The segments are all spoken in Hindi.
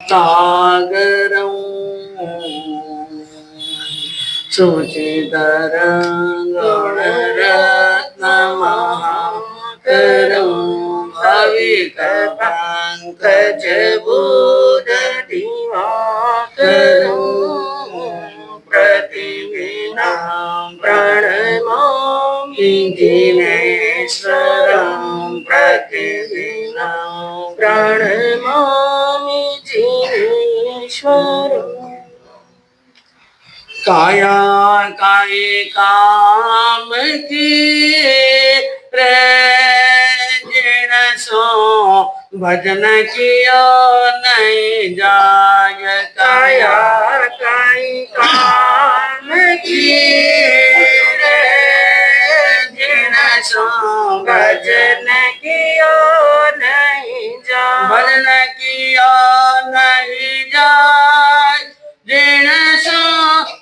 सागरं सुचितरङ्गणरत्नमहाकरं भविकपङ्कजबोधदिवाकरं प्रतिदिनं प्रणमामि जिनेश्वरं प्रतिदिनं प्रणमामि जिनेश्वरम्। काया काये काम की जिन सो भजन कियो नहीं जाय। काया काई काम की जिन सो भजन कियो नहीं जाय। भजन कियो नहीं जाय जिन सो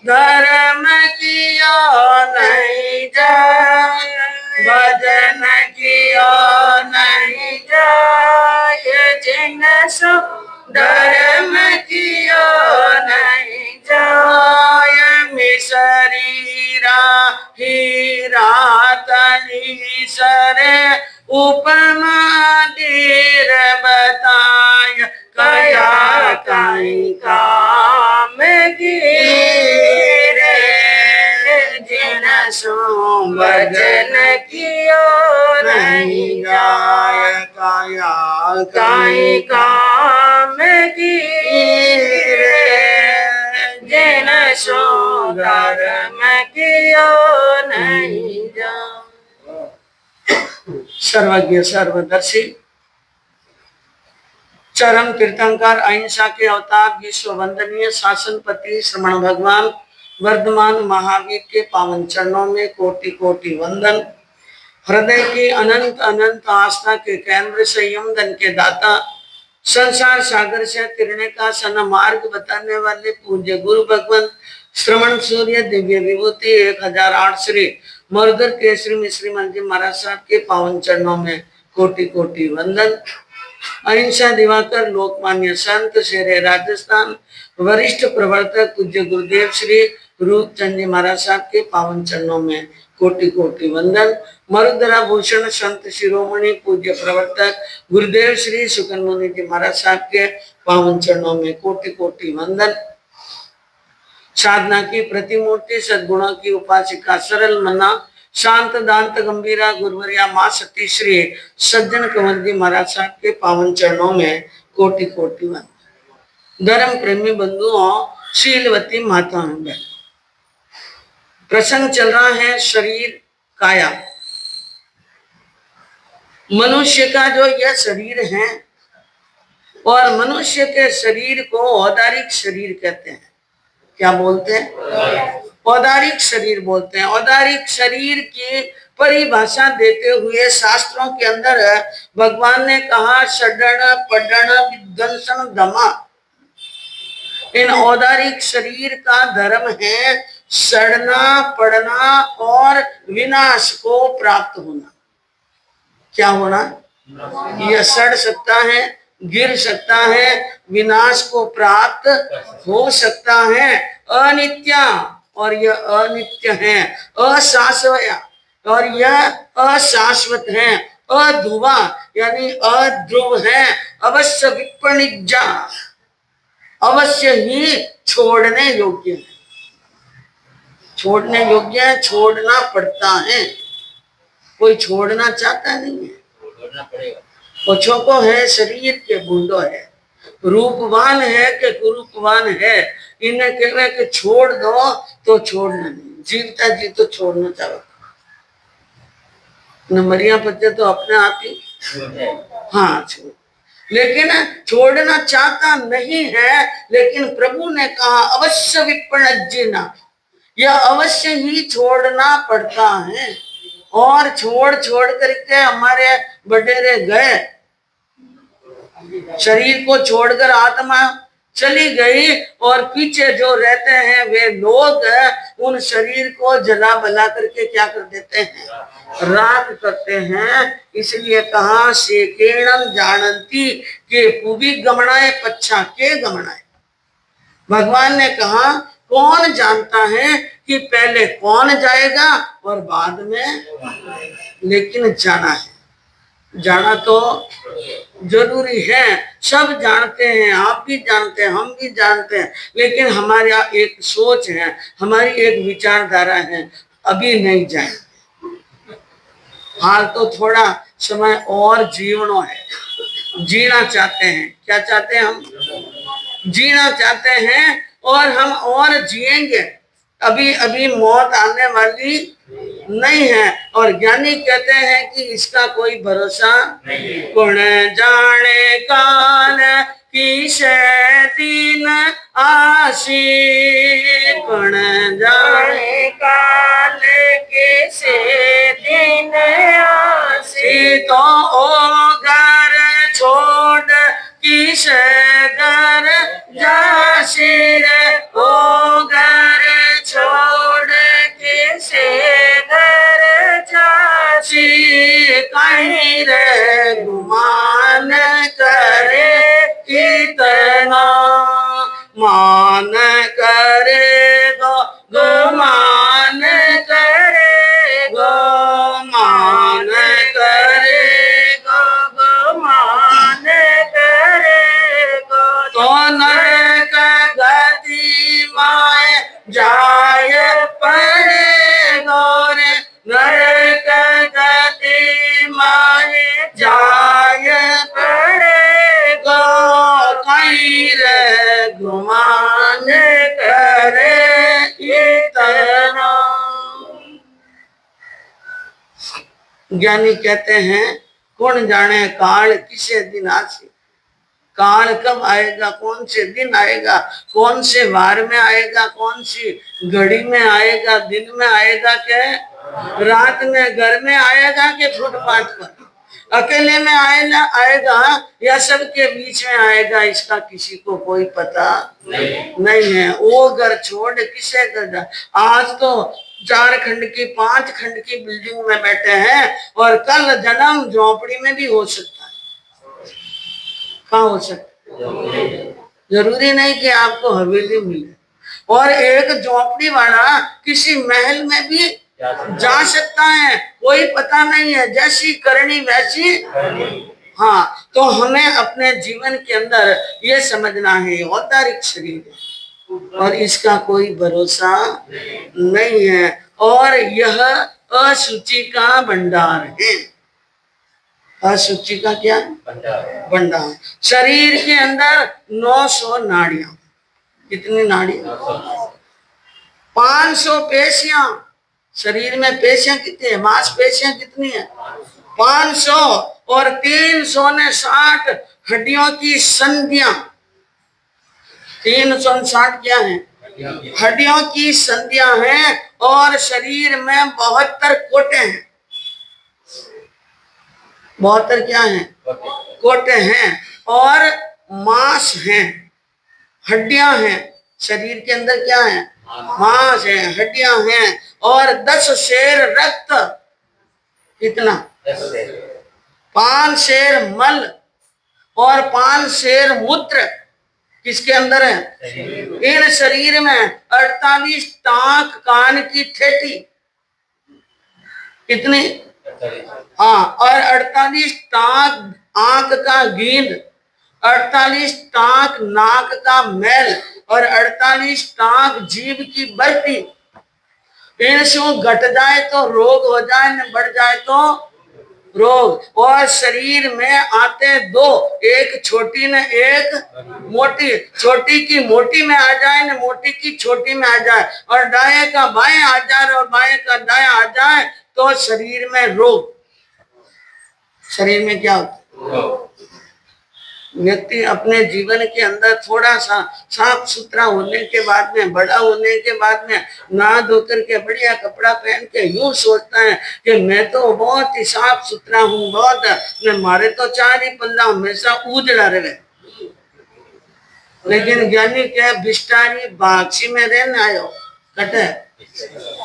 धर्म किया नहीं जाय। भजन किया नहीं जाय जिन सो धर्म किया नहीं जाय। मिसरीरा हीरा तनी सरे उपमा दीर बताय। कया काई काम की जिन सो भजन कियो नहीं जाय। काया काई काम की जिन सो धर्म कियो नहीं जाय। सर्वज्ञ सर्वदर्शी चरम तीर्थंकर अहिंसा के अवतार विश्व वंदनीय शासनपति श्रमण भगवान वर्धमान महावीर के पावन चरणों में कोटि कोटि वंदन। हृदय की अनंत अनंत आस्था के केंद्र संयम धन के दाता संसार सागर से तिरने का सन मार्ग बताने वाले पूज्य गुरु भगवान श्रवण सूर्य दिव्य विभूति 1008 श्री मरुधर केसरी मिश्री मंदिर महाराज साहब के पावन चरणों में कोटि कोटि वंदन। अहिंसा दिवाकर लोकमान्य संत शेरे राजस्थान वरिष्ठ प्रवर्तक पूज्य गुरुदेव श्री रूपचंद जी महाराज साहब के पावन चरणों में कोटि कोटि वंदन। मरुधरा भूषण संत शिरोमणि पूज्य प्रवर्तक गुरुदेव श्री सुकन मुनि जी महाराज साहब के पावन चरणों में कोटि कोटि वंदन। साधना की प्रतिमूर्ति सद्गुणों की उपासिका सरल मना शांत दांत गंभीरा गुरुवरिया मां सती श्री सज्जन कंवर जी महाराज साहब के पावन चरणों में कोटि कोटि वंदन। धर्म प्रेमी बंधुओं, शीलवती माताओं में प्रसंग चल रहा है शरीर काया। मनुष्य का जो यह शरीर है और मनुष्य के शरीर को औदारिक शरीर कहते हैं। क्या बोलते हैं? औदारिक शरीर बोलते हैं। औदारिक शरीर की परिभाषा देते हुए शास्त्रों के अंदर भगवान ने कहा षडण पडण विध्वंसन दमा। इन औदारिक शरीर का धर्म है सड़ना पड़ना और विनाश को प्राप्त होना। क्या होना? यह सड़ सकता है, गिर सकता है, विनाश को प्राप्त हो सकता है। अनित्य और यह अनित्य है, अशाश्वत और यह अशाश्वत है, अध्रुवा यानी अध्रुव है, अवश्य विपणिज्जा अवश्य ही छोड़ने योग्य है। छोड़ने योग्य है, छोड़ना पड़ता है। कोई छोड़ना चाहता नहीं है। बच्चों को है शरीर के बूंदो है, रूपवान है कि कुरूपवान है, इन्हें कह रहे कि छोड़ दो तो छोड़ना नहीं, जीवता जी तो छोड़ना चाहो। नंबरिया बच्चे तो अपने आप ही हाँ छोड़, लेकिन छोड़ना चाहता नहीं है। लेकिन प्रभु ने कहा अवश्य विपणज्जिना, यह अवश्य ही छोड़ना पड़ता है। और छोड़ छोड़ करके हमारे बटेरे गए। शरीर को छोड़कर आत्मा चली गई और पीछे जो रहते हैं वे लोग उन शरीर को जला बला करके क्या कर देते हैं, राख करते हैं। इसलिए कहा शेकेणम जानती के पुवी गमनाए पच्छा के गमनाए। भगवान ने कहा कौन जानता है कि पहले कौन जाएगा और बाद में, लेकिन जाना है, जाना तो जरूरी है। सब जानते हैं, आप भी जानते हैं, हम भी जानते हैं, लेकिन हमारा एक सोच है, हमारी एक विचारधारा है, अभी नहीं जाए। हाल तो थोड़ा समय और जीवनो है, जीना चाहते हैं। क्या चाहते हैं हम? जीना चाहते हैं और हम और जिएंगे। अभी अभी मौत आने वाली नहीं है। और ज्ञानी कहते हैं कि इसका कोई भरोसा नहीं। कौन जाने काल किसे दिन आसी, कौन जाने काल किसे दिन आसी। तो ओ घर छोड़ किस घर जासी रे, ओ घर छोड़ किसे घर जासी। कहीं रे गुमान करे कितना, मान करे गो गुमान करे गो, मान करे गो गुमान करे गो। तो नरक गति माय जाय पड़े गोरे, नरक गति माय जाय पड़े गो। कहीं रे गुमान करे इतना। ज्ञानी कहते हैं कौन जाने काल किसे दिन आसी। काल कब आएगा, कौन से दिन आएगा, कौन से वार में आएगा, कौन सी घड़ी में आएगा, दिन में आएगा, क्या रात में घर में आएगा कि फुटपाथ पर अकेले में आएगा या सबके बीच में आएगा, इसका किसी को कोई पता नहीं है। वो घर छोड़ किसे घर। आज तो 4 खंड की 5 खंड की बिल्डिंग में बैठे हैं और कल जन्म झोपड़ी में भी हो सकता है। कहाँ हो सकता? जरूरी नहीं कि आपको हवेली मिले। और एक झोपड़ी वाला किसी महल में भी जा सकता है, कोई पता नहीं है। जैसी करनी वैसी। हाँ, तो हमें अपने जीवन के अंदर ये समझना है औदारिक शरीर और इसका कोई भरोसा नहीं है। और यह अशुचि का भंडार है। अशुचि का क्या भंडार। शरीर के अंदर 900 नाड़ियां। कितनी नाड़ियां? 500 पेशियां। शरीर में पेशियां कितनी है? मांसपेशियां कितनी है? 500। और 360 हड्डियों की संधियां। 360 क्या है? हड्डियों की संधियां हैं। और शरीर में 72 कोटे हैं। 72 क्या है? कोटे हैं। और मांस हैं, हड्डियां हैं। शरीर के अंदर क्या है? मांस है, हड्डियां हैं। और 10 शेर रक्त। कितना? 5 शेर मल और 5 शेर मूत्र किसके अंदर है? इन शरीर में 48 टांक कान की ठेठी। कितनी? हाँ। और 48 टांक आंख का गींद, 48 टांक नाक का मैल और 48 टांक जीभ की बर्ती। इनसे घट जाए तो रोग हो जाए, न बढ़ जाए तो रोग। और शरीर में आते 2, एक छोटी न एक मोटी। छोटी की मोटी में आ जाए न मोटी की छोटी में आ जाए, और दाएं का बाएं आ जाए और बाएं का दाएं आ जाए तो शरीर में रोग। शरीर में क्या होता है? व्यक्ति अपने जीवन के अंदर थोड़ा सा साफ सुथरा होने के बाद में, बड़ा होने के बाद में, नहा धोकर के बढ़िया कपड़ा पहन के यूं सोचता है कि मैं तो बहुत ही साफ सुथरा हूँ, बहुत मारे तो 4 ही पल्ला हमेशा उजड़ा रहे। लेकिन ज्ञानी क्या बिस्टारी बाक्षी में रहने आयो कटे।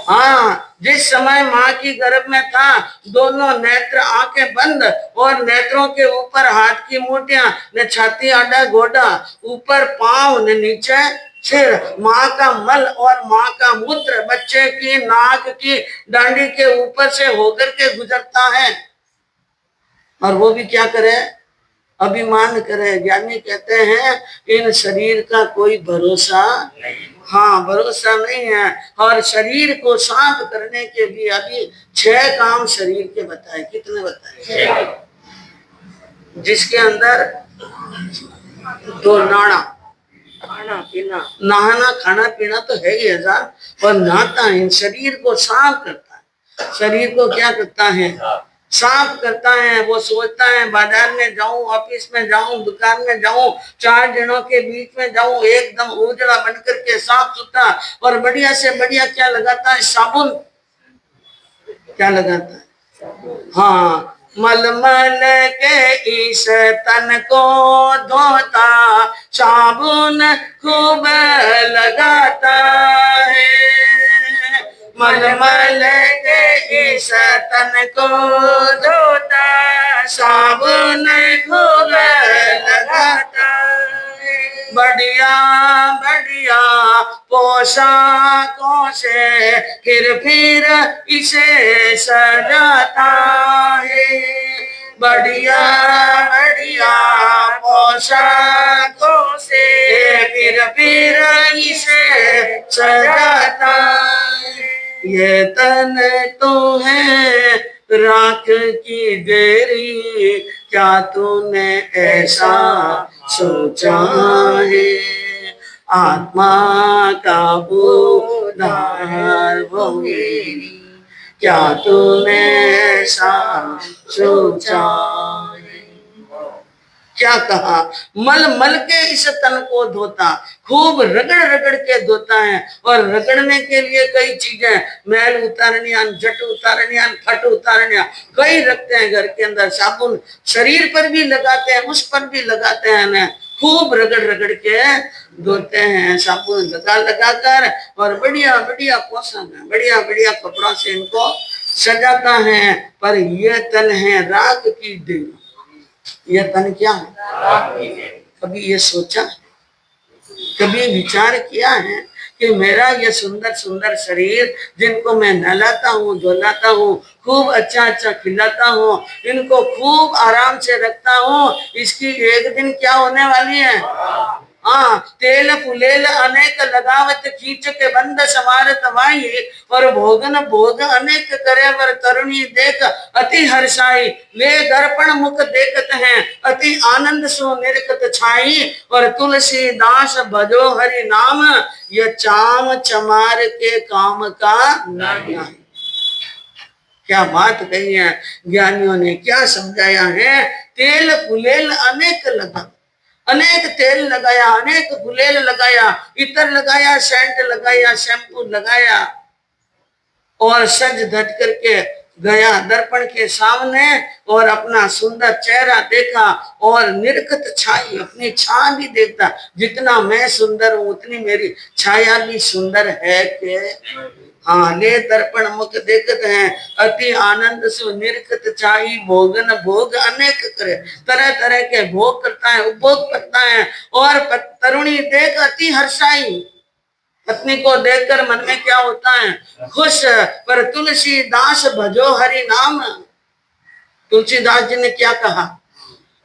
हाँ, जिस समय माँ की गर्भ में था दोनों नेत्र आंखें बंद और नेत्रों के ऊपर हाथ की मुठ्ठियां ने छाती आड़ा गोडा ऊपर पांव ने नीचे सिर, माँ का मल और माँ का मूत्र बच्चे की नाक की डांडी के ऊपर से होकर के गुजरता है। और वो भी क्या करे, अभिमान करे। ज्ञानी कहते हैं इन शरीर का कोई भरोसा नहीं। हाँ, भरोसा नहीं है। और शरीर को शांत करने के लिए अभी 6 काम शरीर के बताए। कितने बताए? जिसके अंदर 2 नाड़ा, खाना पीना, नहाना खाना पीना तो है ही हजार, पर नहाता है, शरीर को साफ करता है। शरीर को क्या करता है? साफ करता है। वो सोचता है बाजार में जाऊं, ऑफिस में जाऊं, दुकान में जाऊं, 4 जनों के बीच में जाऊं, एकदम उजड़ा बनकर के साफ सुथरा और बढ़िया से बढ़िया क्या लगाता है? साबुन। क्या लगाता है? हाँ, मलमल के इस तन को धोता साबुन खूब लगाता है। मलमल के इस तन को धोता साबुन खूब लगाता है। बढ़िया बढ़िया पोशाकों से फिर इसे सजाता है। बढ़िया बढ़िया पोशाकों से फिर इसे सजाता है। ये तन तो है राख की देरी, क्या तूने ऐसा सोचा है? आत्मा का उद्धार वो मेरी, क्या तूने ऐसा सोचा है? क्या कहा? मल मल के इस तन को धोता, खूब रगड़ रगड़ के धोता है। और रगड़ने के लिए कई चीजें, मैल उतारनिया, जट उतारनिया, फट उतारनिया, कई रखते हैं घर के अंदर। साबुन शरीर पर भी लगाते हैं, उस पर भी लगाते हैं ना, खूब रगड़ रगड़ के धोते हैं साबुन लगा लगा कर। और बढ़िया बढ़िया पोषण है, बढ़िया बढ़िया कपड़ा से इनको सजाता है। पर ये तन है राख की देरी। यह तन क्या है? कभी ये सोचा, कभी विचार किया है कि मेरा ये सुंदर सुंदर शरीर, जिनको मैं नहलाता हूँ, धुलाता हूँ, खूब अच्छा अच्छा खिलाता हूँ, इनको खूब आराम से रखता हूँ, इसकी एक दिन क्या होने वाली है? हाँ, तेल फुलेल अनेक लगावत खींच के बंद समारत वाई, और भोगन भोग अनेक करे वर तरुणी देख अति हर्षाई। वे दर्पण मुख देखत हैं अति आनंद सो निरखत छाई, और तुलसीदास भजो हरि नाम, यह चाम चमार के काम का नहीं। क्या बात कही है ज्ञानियों ने, क्या समझाया है? तेल फुलेल अनेक लगा, अनेक तेल लगाया, अनेक गुलेल लगाया, इत्र लगाया, सेंट लगाया, शैम्पू लगाया, और सज धज करके गया दर्पण के सामने और अपना सुंदर चेहरा देखा और निरखत छाई, अपनी छाया भी देखता। जितना मैं सुंदर हूं उतनी मेरी छाया भी सुंदर है के? हाँ, ले दर्पण मुख देखत हैं अति आनंद से निरखत छाई, भोगन भोग अनेक करे, तरह तरह के भोग करता है, उपभोग करता है। और तरुणी देख अति हर्षाई, पत्नी को देखकर मन में क्या होता है? खुश। पर तुलसीदास भजो हरि नाम, तुलसीदास जी ने क्या कहा?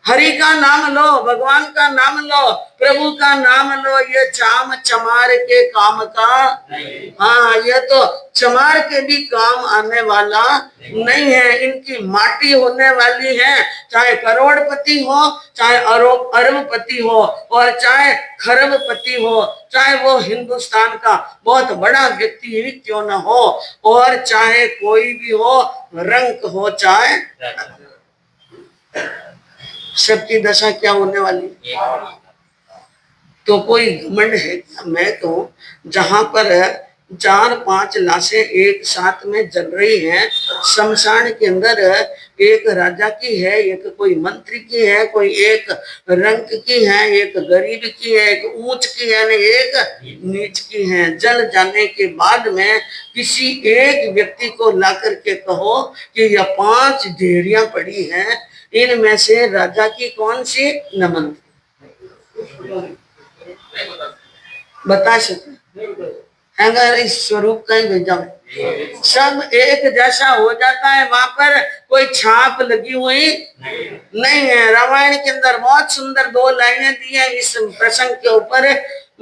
हरि का नाम लो, भगवान का नाम लो, प्रभु का नाम लो, ये चाम चमार के काम का नहीं। हाँ, ये तो चमार के भी काम आने वाला नहीं है, इनकी माटी होने वाली है। चाहे करोड़पति हो, चाहे अरबपति हो, और चाहे खरबपति हो, चाहे वो हिंदुस्तान का बहुत बड़ा व्यक्ति ही क्यों न हो, और चाहे कोई भी हो, रंक हो चाहे, सबकी दशा क्या होने वाली? तो कोई घमंड है? मैं तो जहां पर चार पांच लाशें एक साथ में जल रही हैं शमशान के अंदर। एक राजा की है, एक कोई मंत्री की है, कोई एक रंग की है, एक गरीब की है, एक ऊंच की है, एक नीच की है। जल जाने के बाद में किसी एक व्यक्ति को ला करके कहो कि यह पांच ढेरियां पड़ी हैं, इनमें से राजा की कौन सी न मंत्री बता सके? अगर इस स्वरूप का ही भेजा सब एक जैसा हो जाता है, वहां पर कोई छाप लगी हुई नहीं है। रामायण के अंदर बहुत सुंदर दो लाइनें दी है इस प्रसंग के ऊपर।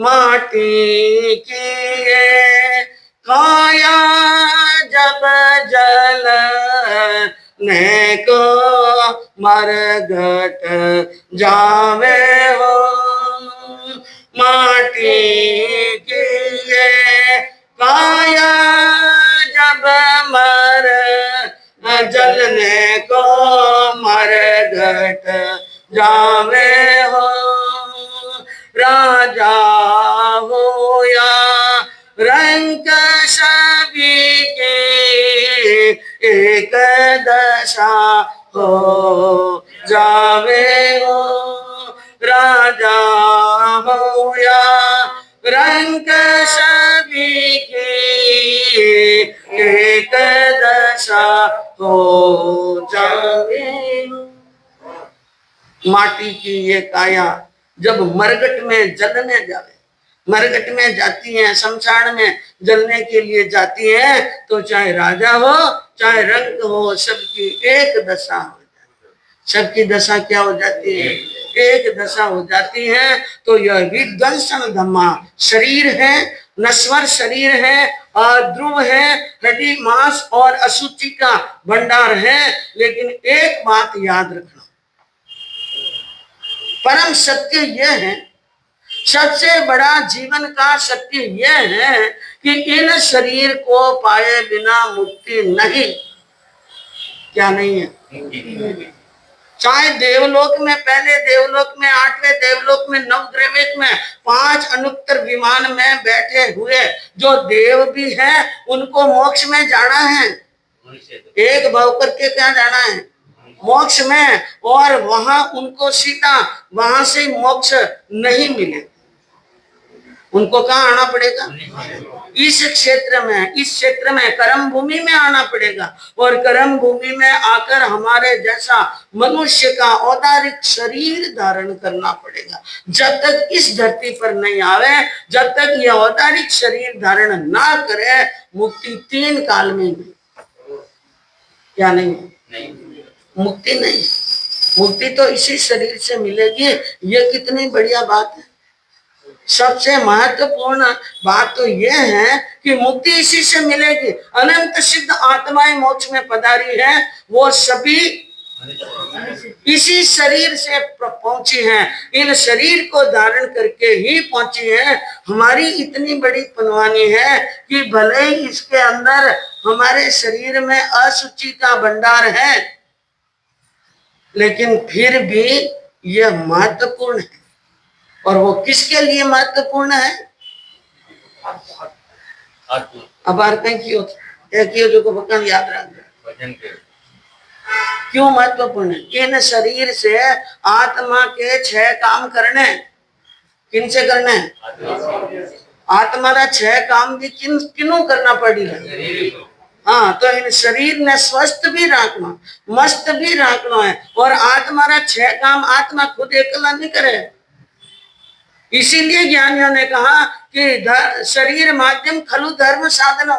माटी की काया जब जल ने को मरघट जावे हो, माटी की काया जब मर जलने को मरघट जावे हो, राजा हो या रंग सभी के एक दशा हो जावे हो, राजा हो या रंग सभी की एक दशा हो जावे। माटी की ये काया जब मरघट में जलने जावे, मरघट में जाती है, शमशान में जलने के लिए जाती है, तो चाहे राजा हो चाहे रंग हो, सबकी एक दशा हो जाती। सबकी दशा क्या हो जाती है? एक दशा हो जाती है। तो यह विध्वंसन धम्मा शरीर है, नश्वर शरीर है और ध्रुव है, हड्डी मांस और अशुचि का भंडार है। लेकिन एक बात याद रखना, परम सत्य यह है, सबसे बड़ा जीवन का सत्य यह है कि इन शरीर को पाए बिना मुक्ति नहीं। क्या नहीं है? चाहे देवलोक में, पहले देवलोक में, आठवें देवलोक में, नवग्रह में, 5 अनुत्तर विमान में बैठे हुए जो देव भी हैं, उनको मोक्ष में जाना है। एक भाव करके क्या जाना है? मोक्ष में। और वहां उनको सीधा वहां से मोक्ष नहीं मिले, उनको कहाँ आना पड़ेगा? इस क्षेत्र में, इस क्षेत्र में कर्म भूमि में आना पड़ेगा। और कर्म भूमि में आकर हमारे जैसा मनुष्य का औदारिक शरीर धारण करना पड़ेगा। जब तक इस धरती पर नहीं आवे, जब तक ये औदारिक शरीर धारण ना करे, मुक्ति 3 काल में नहीं। क्या नहीं? मुक्ति नहीं। मुक्ति तो इसी शरीर से मिलेगी। ये कितनी बढ़िया बात है। सबसे महत्वपूर्ण बात तो यह है कि मुक्ति इसी से मिलेगी। अनंत सिद्ध आत्माएं मोक्ष में पधारी है, वो सभी इसी शरीर से पहुंची हैं, इन शरीर को धारण करके ही पहुंची हैं। हमारी इतनी बड़ी पनवानी है कि भले ही इसके अंदर हमारे शरीर में अशुचि का भंडार है, लेकिन फिर भी यह महत्वपूर्ण है। और वो किसके लिए महत्वपूर्ण है? अब क्यों जो को भगवान याद रख, क्यों महत्वपूर्ण है? इन शरीर से आत्मा के 6 काम करने। किन से करने? आत्मा का 6 काम भी किनों करना पड़ेगा? हाँ, तो इन शरीर ने स्वस्थ भी रखना, मस्त भी रखना है। और आत्मा का 6 काम आत्मा खुद अकेला नहीं करे। इसीलिए ज्ञानियों ने कहा कि शरीर माध्यम खलु धर्म साधन,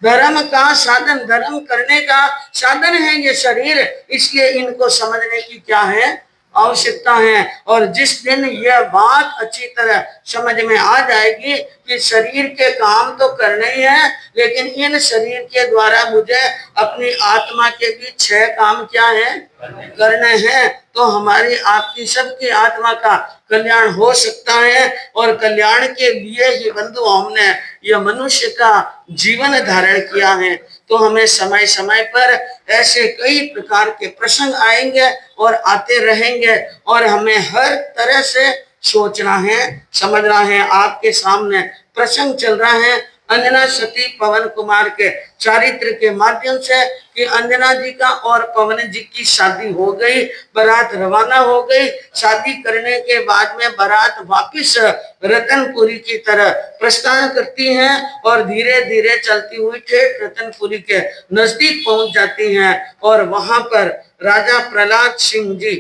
धर्म का साधन, धर्म करने का साधन है ये शरीर। इसलिए इनको समझने की क्या है? आवश्यकता है। और जिस दिन यह बात अच्छी तरह समझ में आ जाएगी कि शरीर के काम तो करने ही है, लेकिन इन शरीर के द्वारा मुझे अपनी आत्मा के भी 6 काम क्या है? करने हैं। तो हमारी आपकी सबकी आत्मा का कल्याण हो सकता है। और कल्याण के लिए ही बंधु हमने यह मनुष्य का जीवन धारण किया है। तो हमें समय समय पर ऐसे कई प्रकार के प्रसंग आएंगे और आते रहेंगे, और हमें हर तरह से सोचना है, समझना है। आपके सामने प्रसंग चल रहा है, अंजना सती पवन कुमार के चारित्र के माध्यम से कि अंजना जी का और पवन जी की शादी हो गई, बारात रवाना हो गई। शादी करने के बाद में बारात वापिस रतनपुरी की तरह प्रस्थान करती हैं और धीरे धीरे चलती हुई ठेठ रतनपुरी के नजदीक पहुंच जाती हैं और वहां पर राजा प्रहलाद सिंह जी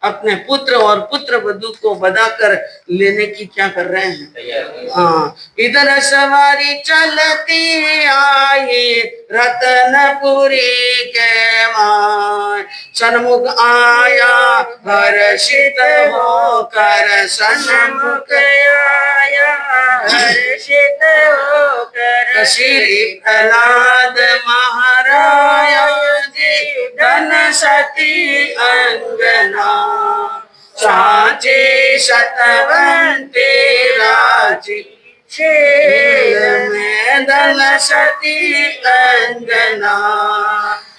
अपने पुत्र और पुत्र वधू को बधाकर लेने की क्या कर रहे हैं। हाँ, इधर सवारी चलती आई रतनपुरी के माय, सन्मुख आया हर्षित होकर, सन्मुख आया हर्षित होकर, श्री प्रहलाद महाराज जी धन सती अंजना, साचे शतवंते राजी, शेर में धन सती अंजना,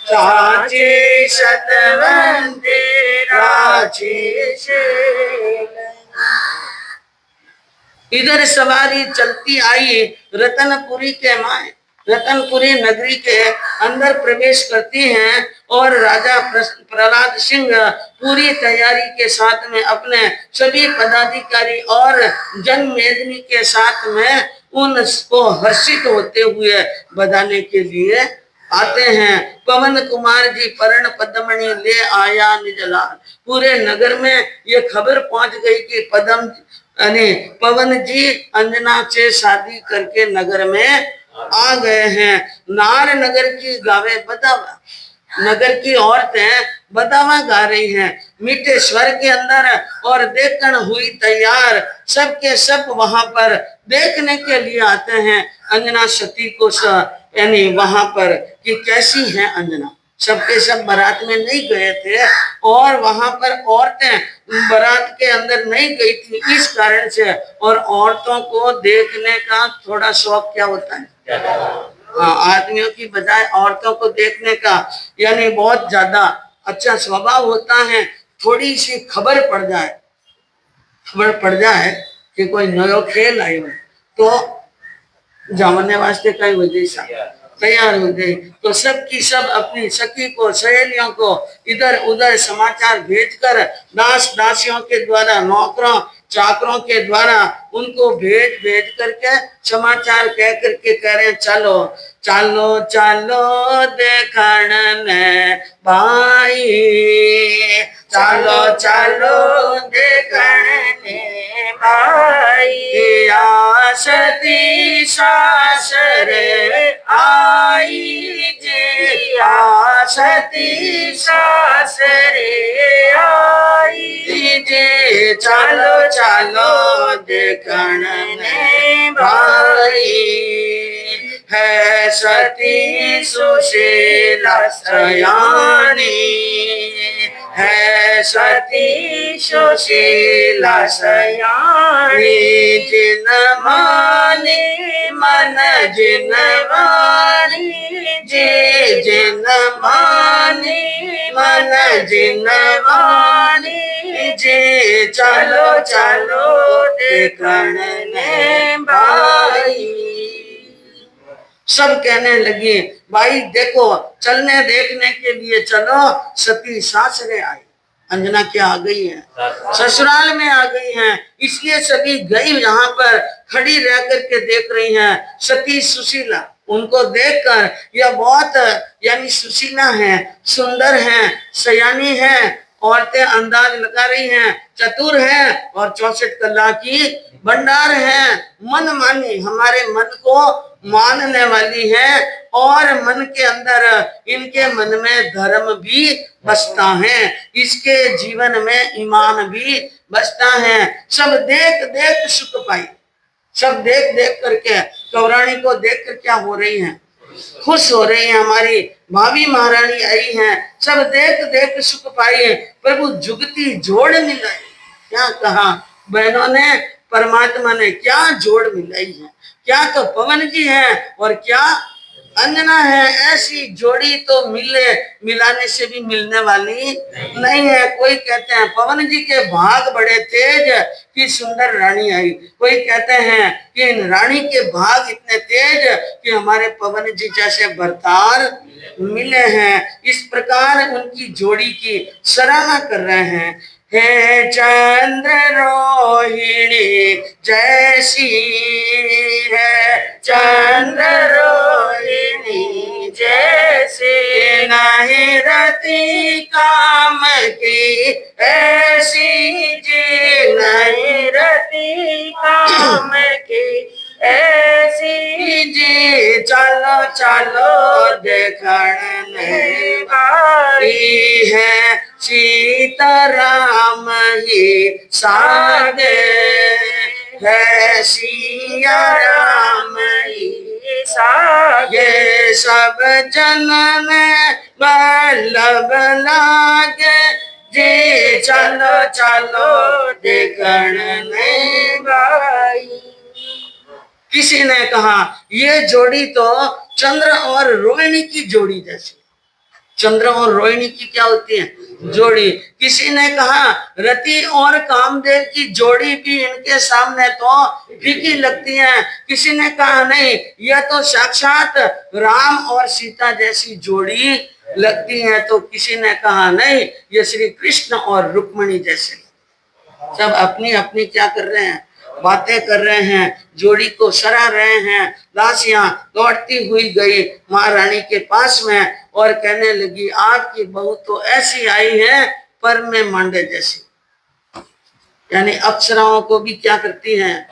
साचे शतवंते राजी शेर। इधर सवारी चलती आई रतनपुरी के माए, रतनपुरी नगरी के अंदर प्रवेश करती हैं और राजा प्रहलाद सिंह पूरी तैयारी के साथ में अपने सभी पदाधिकारी और जनमेदिनी के साथ में उनको हर्षित होते हुए बधाने के लिए आते हैं। पवन कुमार जी पर्ण पद्मणि ले आया निज लाल, पूरे नगर में ये खबर पहुंच गई कि पवन जी अंजना से शादी करके नगर में आ गए हैं। नार नगर की गावे बदावा, नगर की औरतें बदावा गा रही हैं मीठे स्वर के अंदर और देखन हुई तैयार। सबके सब वहां पर देखने के लिए आते हैं अंजना सती को, यानी वहां पर कि कैसी है अंजना। सबके सब बारात में नहीं गए थे और वहां पर औरतें बारात के अंदर नहीं गई थी इस कारण से, और औरतों को देखने का थोड़ा शौक क्या होता है, आदमियों की बजाय औरतों को देखने का यानी बहुत ज्यादा अच्छा स्वभाव होता है। थोड़ी सी खबर पड़ जाए कि कोई नयो खेल आयो तो जाने वास्ते कई वजह से तैयार हो गई, तो सब की सब अपनी सखी को सहेलियों को इधर उधर समाचार भेजकर दास दासियों के द्वारा नौकरों चाकरों के द्वारा उनको भेज करके समाचार कह करके कह रहे हैं चलो चलो चलो देखण ने भाई, चलो चलो देखण ने भाई, सती सासर आई जी, सती सासर आई जी, चलो चलो देखण ने भाई, है सती सुशीला सयानी, है सती सुशीला सयानी, जिन मानी मन जिन वाणी, जे जिन मानी मन जिन वाणी, जे चलो चलो देखण ने भाई। सब कहने लगे भाई देखो चलने देखने के लिए चलो, सती सासरे आई, अंजना क्या आ गई है, ससुराल में आ गई हैं, इसलिए सभी गई यहाँ पर खड़ी रह करके देख रही हैं। सती सुशीला, उनको देखकर यह बहुत यानी सुशीला है, सुंदर है, सयानी है, औरतें अंदाज लगा रही हैं, चतुर है और 64 कला की भंडार है, मन मानी, हमारे मन को मानने वाली है और मन के अंदर इनके मन में धर्म भी बसता है, इसके जीवन में ईमान भी बसता है। सब देख देख सुख पाई, सब देख देख करके कौरानी को देख कर क्या हो रही हैं, खुश हो रही है, हमारी भाभी महारानी आई हैं, सब देख देख सुख पाई। प्रभु जुगती जोड़ मिलाई, क्या कहा बहनों ने, परमात्मा ने क्या जोड़ मिलाई है, क्या तो पवन जी हैं और क्या अंजना है, ऐसी जोड़ी तो मिलाने से भी मिलने वाली नहीं है। कोई कहते हैं पवन जी के भाग बड़े तेज कि सुंदर रानी आई, कोई कहते हैं कि इन रानी के भाग इतने तेज कि हमारे पवन जी जैसे बरतार मिले हैं। इस प्रकार उनकी जोड़ी की सराहना कर रहे हैं। हे चंद्र रोहिणी जैसी है, चंद्र रोहिणी जैसे नहीं रति काम की ऐसी जी, नहीं रति काम की ऐसी जी। चलो चलो देखने वाली है, सीताराम ही सागे है, सिया राम ही सागे। सब जन में बल्लभ लागे जी, चलो चलो देखने भाई। किसी ने कहा ये जोड़ी तो चंद्र और रोहिणी की जोड़ी जैसी। चंद्र और रोहिणी की क्या होती है? जोड़ी। किसी ने कहा रति और कामदेव की जोड़ी भी इनके सामने तो फीकी लगती है। किसी ने कहा नहीं, यह तो साक्षात राम और सीता जैसी जोड़ी लगती है। तो किसी ने कहा नहीं, ये श्री कृष्ण और रुक्मणी जैसे। सब अपनी अपनी क्या कर रहे हैं? बातें कर रहे हैं, जोड़ी को सराह रहे हैं। दासियां लौटती हुई गई महारानी के पास में और कहने लगी आपकी बहू तो ऐसी आई है पर में मांडे जैसी। यानी अप्सराओं को भी क्या करती हैं?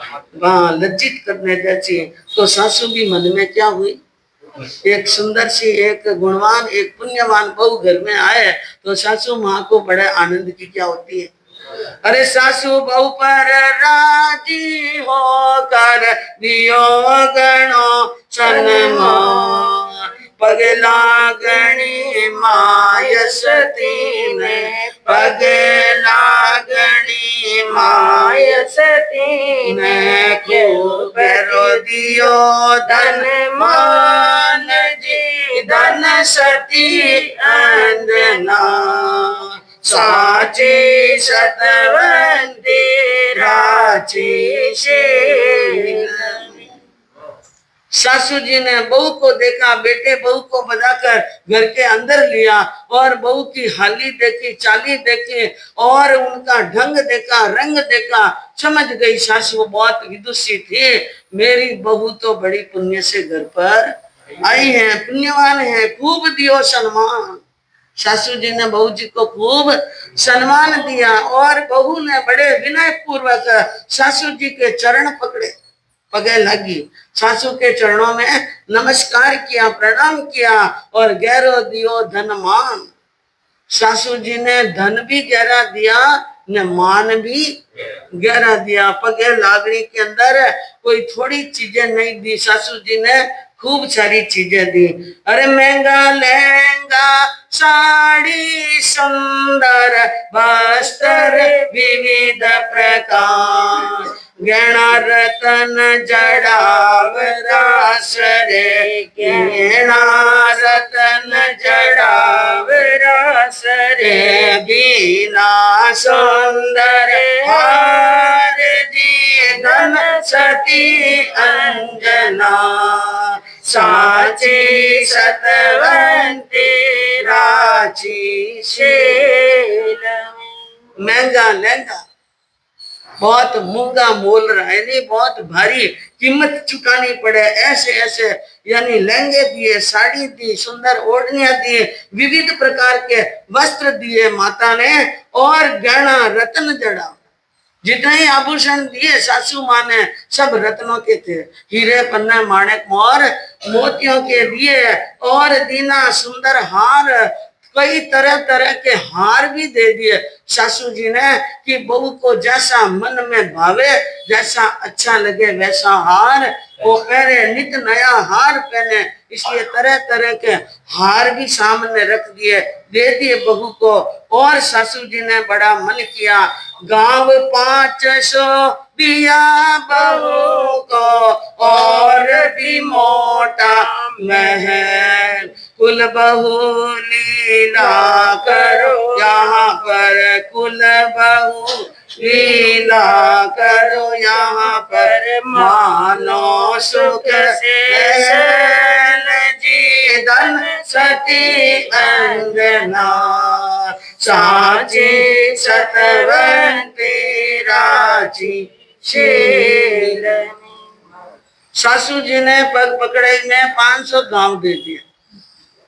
लज्जित करने जैसी। तो सासू भी मन में क्या हुई? एक सुंदर सी, एक गुणवान, एक पुण्यवान बहू घर में आए तो सासू माँ को बड़े आनंद की क्या होती है? अरे सासू बहू पर राजी होकर दियो गणो सन्मान, पगला गणी मायसती में, पगला गणी मायसती में। खूब दियो धन मान जी, धन सती अंजना, साची सतवंती राची शील। सासू जी ने बहू को देखा, बेटे बहू को बजाकर घर के अंदर लिया और बहू की हाली देखी, चाली देखी और उनका ढंग देखा, रंग देखा। समझ गई सासू बहुत विदुषी थी, मेरी बहू तो बड़ी पुण्य से घर पर आई है, पुण्यवान है। खूब दियो सम्मान। सासू जी ने बहू जी को खूब सम्मान दिया और बहू ने बड़े विनय पूर्वक सासू जी के चरण पकड़े, पगे लगी, सासू के चरणों में नमस्कार किया, प्रणाम किया और गहरो दियो धन मान। सासू जी ने धन भी गहरा दिया ने मान भी गहरा दिया। पगे लागड़ी के अंदर कोई थोड़ी चीजें नहीं दी, सासू जी ने खूब सारी चीजें दी। अरे महंगा लहंगा, साड़ी, सुंदर वस्त्र विविध प्रकार, गहना रतन जड़ाव रास रे, गहना रतन जड़ाव रास रे, बीना सुंदर हार जी, धन सती अंजना, साची सतवंती राची शील। महंगा लहंगा, बहुत महंगा मोल रहा है, नहीं बहुत भारी कीमत चुकानी पड़े, ऐसे ऐसे यानी लहंगे दिए, साड़ी दी, सुंदर ओढ़नियां दिए, विविध प्रकार के वस्त्र दिए माता ने और गहना रत्न जड़ा। जितने आभूषण दिए सासू माँ ने सब रत्नों के थे, हीरे पन्ने माणिक मोर मोतियों के दिए और दीना सुंदर हार, कई तरह तरह के हार भी दे दिए सासू जी ने कि बहू को जैसा मन में भावे, जैसा अच्छा लगे वैसा हार वो पहने, नित नया हार पहने। इसलिए तरह तरह के हार भी सामने रख दिए, दे दिए बहू को। और सासू जी ने बड़ा मन किया, गांव 500 दिया बहू को और भी मोटा महल कुल बहू लीला करो यहाँ पर, कुल बहू लीला करो यहाँ पर, मानो सुख से जी धन सती अंगना, साची सतवंती राजी शील। सासू जी ने पग पकड़े ने 500 गांव दे दिए।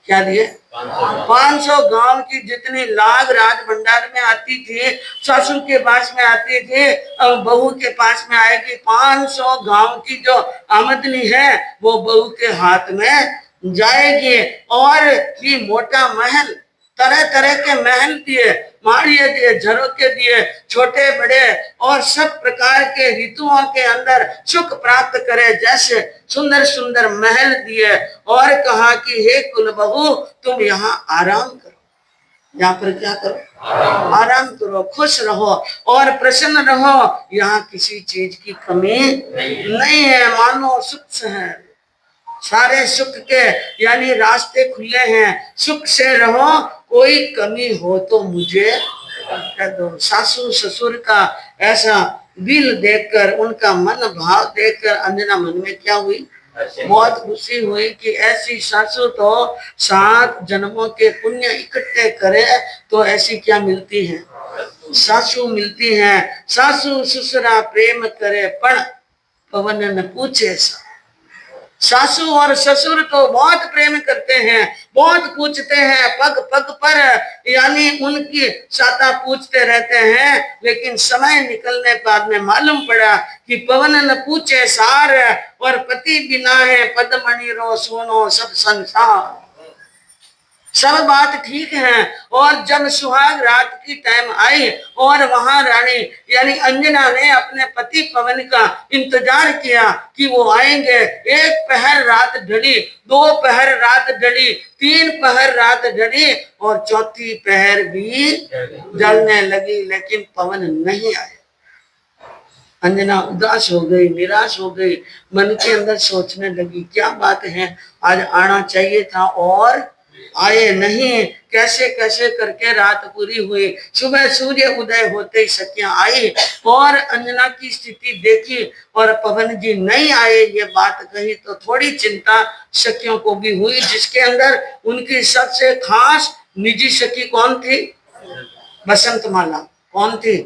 क्या दिए? 500 गांव की जितनी लाग राज भंडार में आती थी, ससुर के पास में आती थी, अब बहू के पास में आएगी। 500 गांव की जो आमदनी है वो बहू के हाथ में जाएगी। और ये मोटा महल, तरह तरह के महल दिए, माड़िए दिए, झरोके दिए, छोटे बड़े, और सब प्रकार के ऋतुओं के अंदर सुख प्राप्त करे जैसे सुंदर सुंदर महल दिए। और कहा कि हे कुल बहू तुम यहाँ आराम करो, यहाँ पर क्या करो? आराम करो, खुश रहो और प्रसन्न रहो, यहाँ किसी चीज की कमी नहीं है, मानो सुख है, सारे सुख के यानी रास्ते खुले हैं, सुख से रहो, कोई कमी हो तो मुझे कह दो। सासू ससुर का ऐसा दिल देखकर, उनका मन भाव देखकर अंजना मन में क्या हुई? बहुत खुशी हुई कि ऐसी सासू तो 7 जन्मों के पुण्य इकट्ठे करे तो ऐसी क्या मिलती है? सासू मिलती है। सासू ससुरा प्रेम करे पण पवन न पूछे सा। सासू और ससुर तो बहुत प्रेम करते हैं, बहुत पूछते हैं, पग पग पर यानी उनकी साता पूछते रहते हैं। लेकिन समय निकलने बाद में मालूम पड़ा कि पवन न पूछे सार, और पति बिना है पदमणि रो सुनो सब संसार। सब बात ठीक है। और जब सुहाग रात की टाइम आई और वहां रानी यानी अंजना ने अपने पति पवन का इंतजार किया कि वो आएंगे। 1 पहर रात ढली, 2 पहर रात ढली, 3 पहर रात ढली और 4थी पहर भी जलने लगी, लेकिन पवन नहीं आए। अंजना उदास हो गई, निराश हो गई, मन के अंदर सोचने लगी क्या बात है, आज आना चाहिए था और आए नहीं। कैसे कैसे करके रात पूरी हुई, सुबह सूर्य उदय होते ही सखियां आई और अंजना की स्थिति देखी और पवन जी नहीं आए ये बात कही तो थोड़ी चिंता सखियों को भी हुई, जिसके अंदर उनकी सबसे खास निजी सखी कौन थी? बसंतमाला। कौन थी?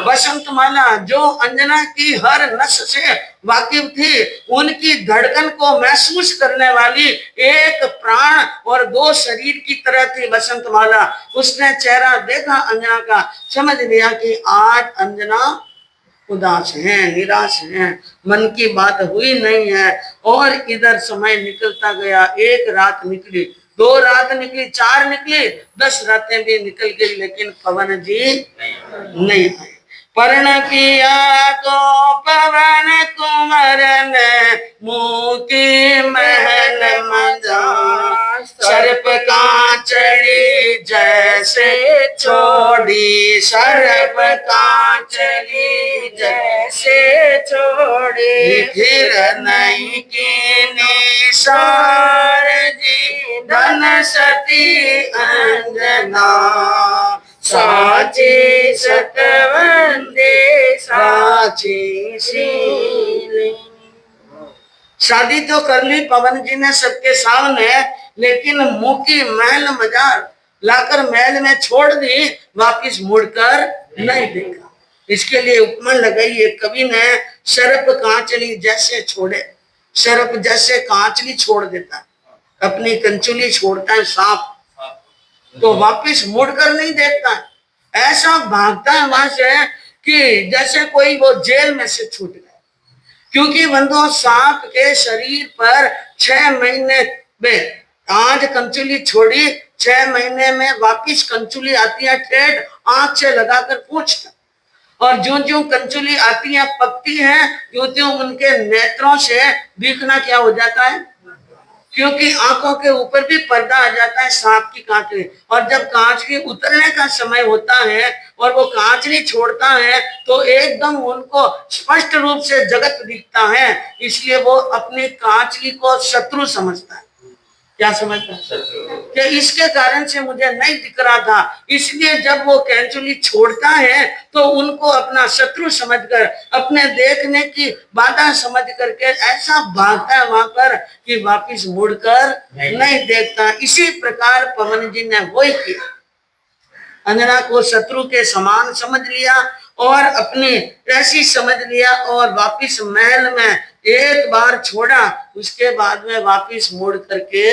बसंतमाला, जो अंजना की हर नस से वाकिफ थी, उनकी धड़कन को महसूस करने वाली, एक प्राण और 2 शरीर की तरह थी बसंतमाला। उसने चेहरा देखा अंजना का, समझ लिया कि आज अंजना उदास है, निराश है, मन की बात हुई नहीं है। और इधर समय निकलता गया, 1 रात निकली, 2 रात निकली, 4 निकली, 10 रातें भी निकल गई, लेकिन पवन जी नहीं आए। पर्ण किया तो पवन कुंवर ने मुँह की महल मजा, सर्प कांचली जैसे छोड़ी, सर्प कांचली जैसे छोड़ी, फिर नहीं की निसार जी धन सती अंजना, साची सतवंदे साची शील। शादी तो कर ली पवन जी ने सबके सामने, लेकिन मुंह की महल मजार लाकर महल में छोड़ दी, वापिस मुड़कर नहीं देखा। इसके लिए उपमा लगाई है कवि ने, सर्प कांचली जैसे छोड़े, सर्प जैसे कांचली छोड़ देता, अपनी कंचुली छोड़ता है सांप, तो वापिस मुड़कर नहीं देखता है, ऐसा भागता है वहां से कि जैसे कोई वो जेल में से छूट गया। क्योंकि बंधुओं, सांप के शरीर पर 6 महीने में आज कंचुली छोड़ी, 6 महीने में वापिस कंचुली आती है, टेढ़ आंख से लगाकर पूछता, और जो जो कंचुली आती है पकती है, जो जो उनके नेत्रों से दिखना क्या हो जाता है? क्योंकि आंखों के ऊपर भी पर्दा आ जाता है सांप की कांच में, और जब कांच के उतरने का समय होता है और वो कांच नहीं छोड़ता है तो एकदम उनको स्पष्ट रूप से जगत दिखता है, इसलिए वो अपने कांचली को शत्रु समझता है। क्या समझता है? कि इसके कारण से मुझे नहीं दिख रहा था, इसलिए जब वो कैंचुली छोड़ता है तो उनको अपना शत्रु समझकर, अपने देखने की बाधा समझ करके ऐसा भागता है वहां पर कि वापिस मुड़कर नहीं देखता। इसी प्रकार पवन जी ने वही किया, अंजना को शत्रु के समान समझ लिया और अपनी ऐसी समझ लिया और वापिस महल में एक बार छोड़ा, उसके बाद में वापिस मुड़ करके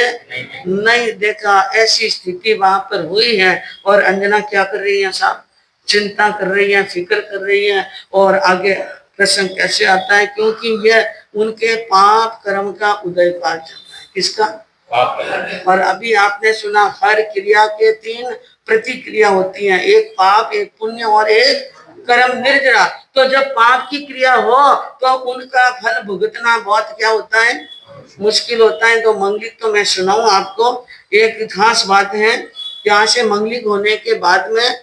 नहीं देखा। ऐसी स्थिति वहां पर हुई है। और अंजना क्या कर रही है साहब? चिंता कर रही है, फिक्र कर रही है। और आगे प्रसंग कैसे आता है? क्योंकि यह उनके पाप कर्म का उदय काल चल रहा है। किसका? और अभी आपने सुना हर क्रिया के 3 प्रतिक्रिया होती हैं, एक पाप, एक पुण्य और एक कर्म निर्जरा। तो जब पाप की क्रिया हो तो उनका फल भुगतना बहुत क्या होता है? मुश्किल होता है। तो मंगलिक तो मैं सुनाऊं आपको, एक खास बात है। यहाँ से मंगलिक होने के बाद में